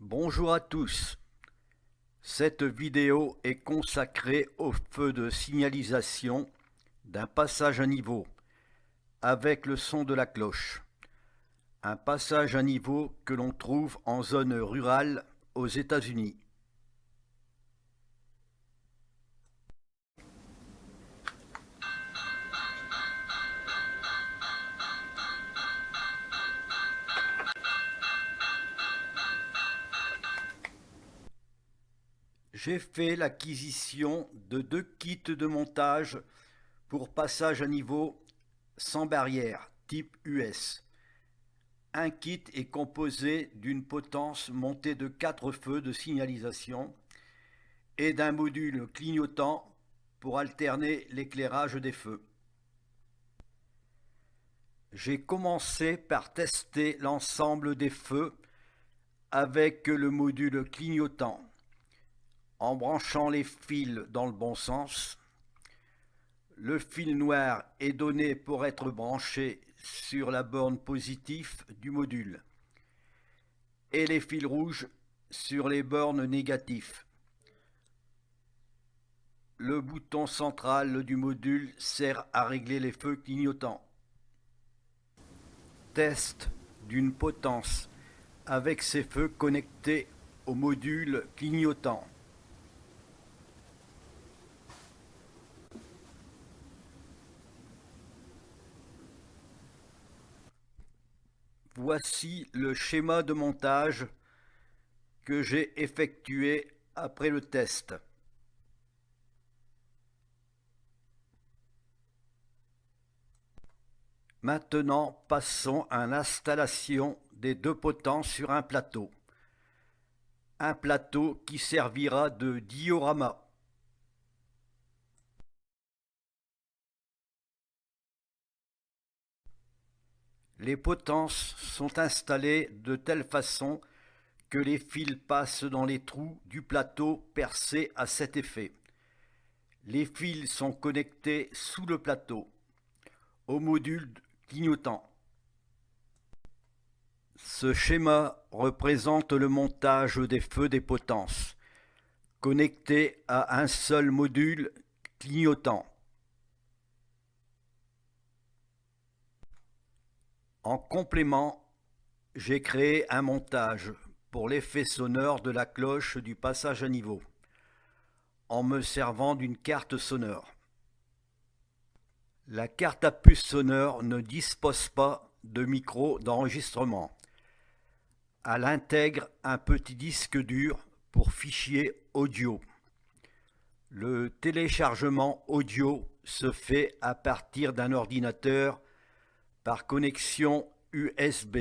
Bonjour à tous. Cette vidéo est consacrée au feu de signalisation d'un passage à niveau avec le son de la cloche. Un passage à niveau que l'on trouve en zone rurale aux États-Unis. J'ai fait l'acquisition de 2 kits de montage pour passage à niveau sans barrière, type US. Un kit est composé d'une potence montée de 4 feux de signalisation et d'un module clignotant pour alterner l'éclairage des feux. J'ai commencé par tester l'ensemble des feux avec le module clignotant, en branchant les fils dans le bon sens. Le fil noir est donné pour être branché sur la borne positive du module et les fils rouges sur les bornes négatives. Le bouton central du module sert à régler les feux clignotants. Test d'une potence avec ces feux connectés au module clignotant. Voici le schéma de montage que j'ai effectué après le test. Maintenant, passons à l'installation des 2 potences sur un plateau. Un plateau qui servira de diorama. Les potences sont installées de telle façon que les fils passent dans les trous du plateau percés à cet effet. Les fils sont connectés sous le plateau, au module clignotant. Ce schéma représente le montage des feux des potences, connectés à un seul module clignotant. En complément, j'ai créé un montage pour l'effet sonore de la cloche du passage à niveau, en me servant d'une carte sonore. La carte à puce sonore ne dispose pas de micro d'enregistrement. Elle intègre un petit disque dur pour fichiers audio. Le téléchargement audio se fait à partir d'un ordinateur par connexion USB,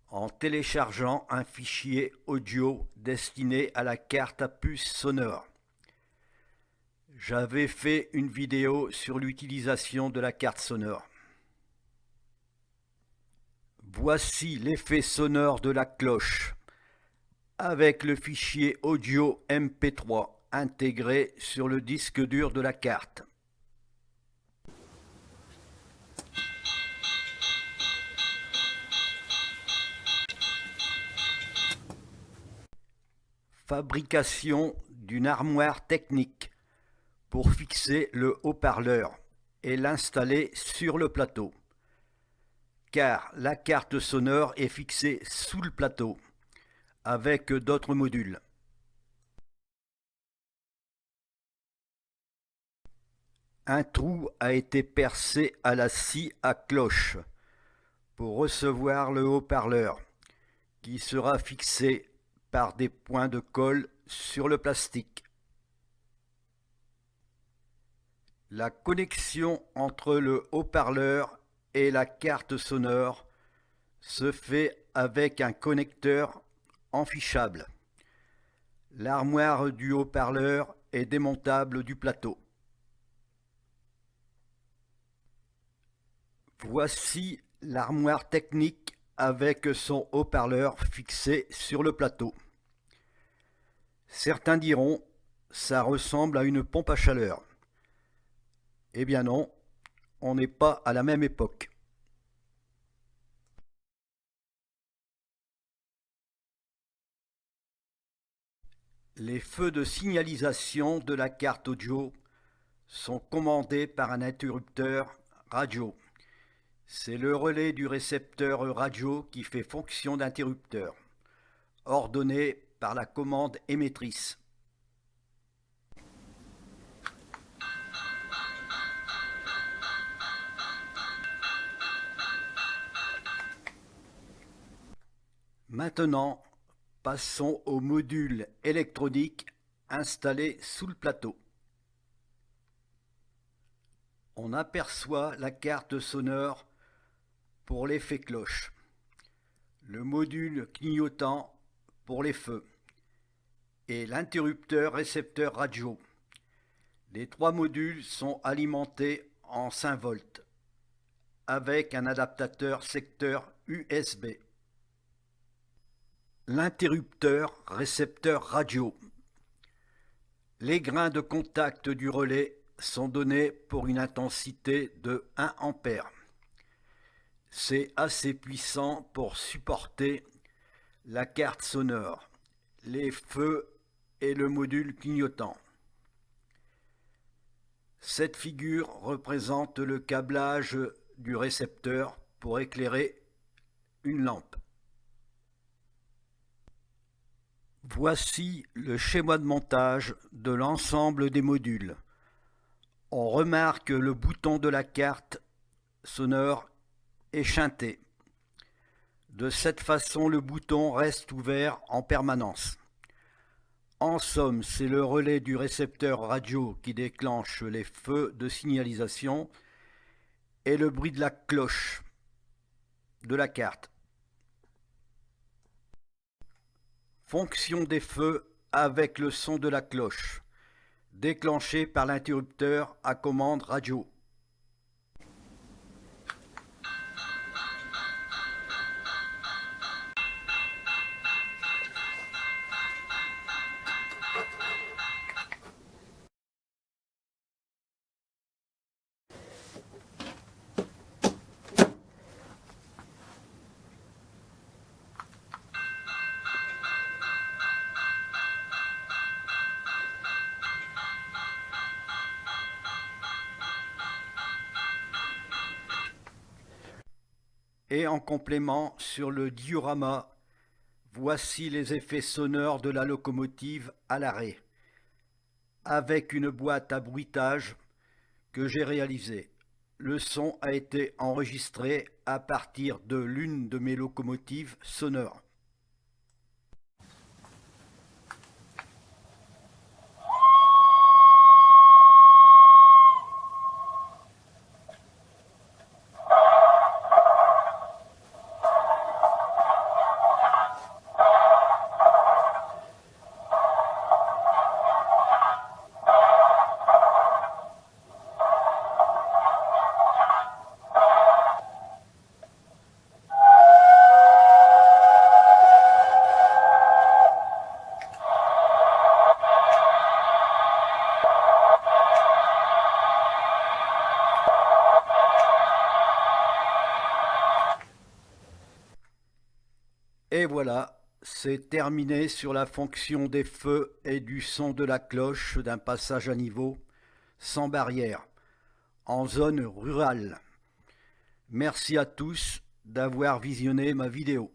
en téléchargeant un fichier audio destiné à la carte à puce sonore. J'avais fait une vidéo sur l'utilisation de la carte sonore. Voici l'effet sonore de la cloche avec le fichier audio MP3 intégré sur le disque dur de la carte. Fabrication d'une armoire technique pour fixer le haut-parleur et l'installer sur le plateau, car la carte sonore est fixée sous le plateau avec d'autres modules. Un trou a été percé à la scie à cloche pour recevoir le haut-parleur qui sera fixé par des points de colle sur le plastique. La connexion entre le haut-parleur et la carte sonore se fait avec un connecteur enfichable. L'armoire du haut-parleur est démontable du plateau. Voici l'armoire technique avec son haut-parleur fixé sur le plateau. Certains diront, ça ressemble à une pompe à chaleur. Eh bien non, on n'est pas à la même époque. Les feux de signalisation de la carte audio sont commandés par un interrupteur radio. C'est le relais du récepteur radio qui fait fonction d'interrupteur, ordonné par la commande émettrice. Maintenant, passons au module électronique installé sous le plateau. On aperçoit la carte sonore pour l'effet cloche, le module clignotant pour les feux et l'interrupteur récepteur radio. Les trois modules sont alimentés en 5 volts avec un adaptateur secteur USB. L'interrupteur récepteur radio. Les grains de contact du relais sont donnés pour une intensité de 1 ampère. C'est assez puissant pour supporter la carte sonore, les feux et le module clignotant. Cette figure représente le câblage du récepteur pour éclairer une lampe. Voici le schéma de montage de l'ensemble des modules. On remarque le bouton de la carte sonore écheinté. De cette façon, le bouton reste ouvert en permanence. En somme, c'est le relais du récepteur radio qui déclenche les feux de signalisation et le bruit de la cloche de la carte. Fonction des feux avec le son de la cloche, déclenché par l'interrupteur à commande radio. Et en complément, sur le diorama, voici les effets sonores de la locomotive à l'arrêt, avec une boîte à bruitage que j'ai réalisée. Le son a été enregistré à partir de l'une de mes locomotives sonores. Et voilà, c'est terminé sur la fonction des feux et du son de la cloche d'un passage à niveau sans barrière, en zone rurale. Merci à tous d'avoir visionné ma vidéo.